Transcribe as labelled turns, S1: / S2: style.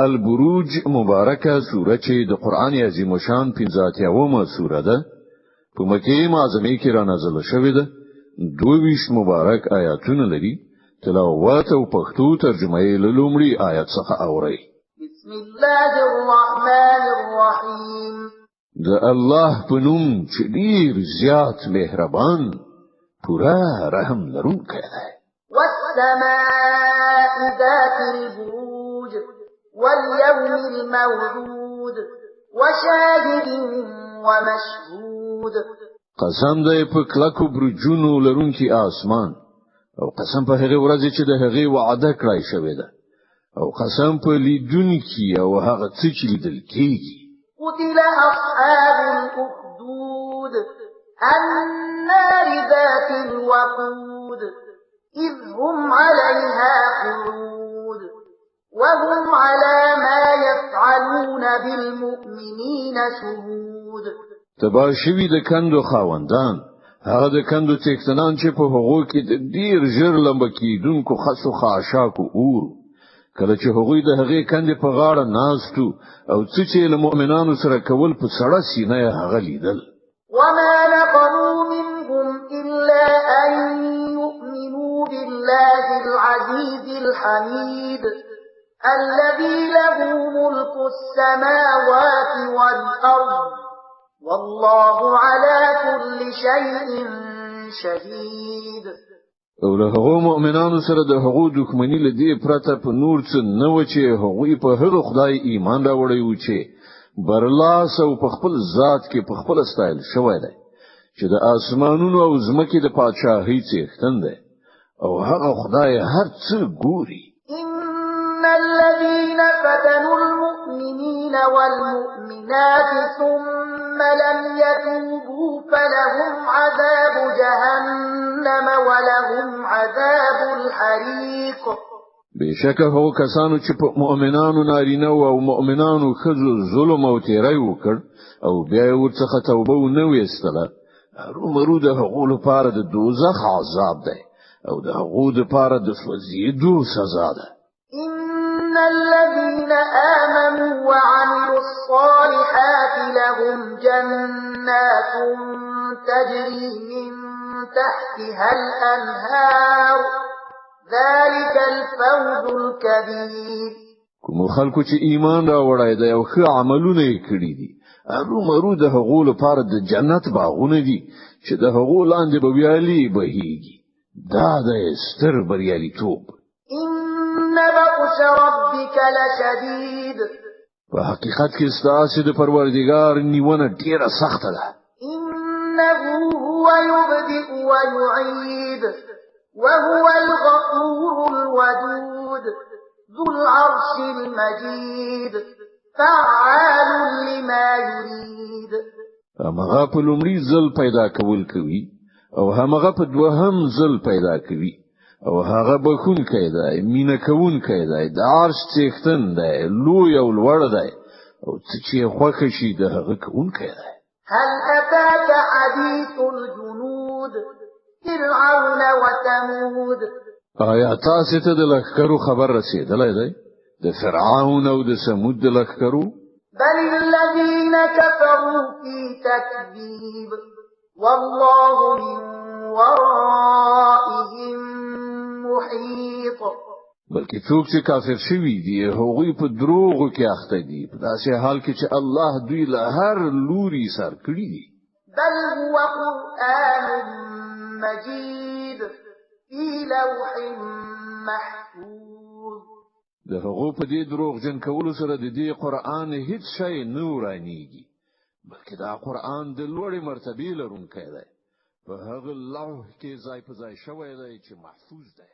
S1: البروج مبارکه سوره چې د قران عظیم شان 15مه سوره ده په مکه معظمه کې را نازله شوې ده 22 مبارک آیاتونه لري تلاوت او پښتو ترجمه یې لومړی آیت څخه اوري
S2: بسم الله الرحمن الرحیم
S1: د الله په نوم چې ډیر زیات مهربان پورا رحم لرونکی دی
S2: والسماء ذات البروج واليوم الموعود وشاهد ومشهود
S1: قسم دی په کلکو برجونو لرونکي اسمان او قسم په هغه ورځ چې د هغه وعده کړای شوی ده او قسم په لیدونکي او هغه څه چې لیدل کیږي
S2: قتل أصحاب الأخدود النار ذات الوقود إذ هم عليها قعود وهم على ما يفعلون بالمؤمنين شهود
S1: تباشوی د کندو خاوندان هغه د کندو تکتنان چې په هغو کې د ډیر ژر لمبکیدونکو خاصو خاشاکو اور کله چې هغوی د هغې کندې په غاړه ناستو او چې له مؤمنانو سره کول په سړه سینه هغه لیدل
S2: وما نقموا منهم إلا أن يؤمنوا بالله العزيز الحميد الذي له ملك السماوات والأرض والله على كل شيء شهيد
S1: او له هغو مؤمنانو سره د هغو دښمنی لدی پرته په نور څه نه و چې هغوی په هغه خدای ایمان راوړی و چې برلاس او په خپل ذات کې په خپل استایل شوی دی چې د اسمانونو او زمکې د پادشاهۍ څښتن دی او هغه خدای هر څه ګوري
S2: إن الذين فتنوا المؤمنين والمؤمنات ثم لم يتوبوا فلهم عذاب جهنم ولهم عذاب الحريق
S1: بشکه هو کسانو چې په مؤمنانو نارینه او مؤمنانو خزو ظلم او تیری وکړ او بیا ورڅخه توبه ونه ویستله رومرو د هغو لپاره د دوزخ عذاب دی او د هغو لپاره د سوځېدو سزا ده
S2: إن الذين آمنوا وعملوا الصالحات لهم جنات تجري من تحتها الأنهار ذلك الفوز الكبير
S1: کوم خلکو چې ایمان راوړای دی او ښه عملونه یې کړی دي هغه د هغو لپاره د جنت باغونه دي چې د هغو لاندې به ویالي بهیږي دا د ستر بریالیتوب
S2: إن بطش ربك لشديد
S1: په حقیقت کې ستاسو د پروردګار نیونه ډیره سخته ده
S2: إنه هو يبدئ ويعيد وهو الغفور الودود ذو العرش المجيد فعال لما يريد
S1: هغه په لومړي ځل پیدا کول کوي او هغه په دوهم ځل پیدا کوي او هغه بخونکی دی مینه کوونکی دی د عرش څښتن دی لوی او لوړ دی او چې خوښ شي د هغه کوونکی دی
S2: هل أتاك حديث الجنود فرعون وثمود
S1: آیا تاسو ته د لښکرو خبر رسیدلی دی د فرعون او د ثمود د لښکرو
S2: بل الذين كفروا في تكذيب والله من ورائهم محيط
S1: بلکې څوک چې کافر شوي دي هغوی په دروغو کې اخته دي په داسې حال کې چې الله دوی له هر لوري سر کړی دي
S2: بل هو قرآن مجيد في لوح محفوظ
S1: د هغو په دې دروغجن کولو سره د دې قرآن هیڅ شی نه ورانیږي بلکې دا قرآن د لوړې مرتبې لرونکی دی په هغه لوح کې ځای په ځای شوی دی چې محفوظ دی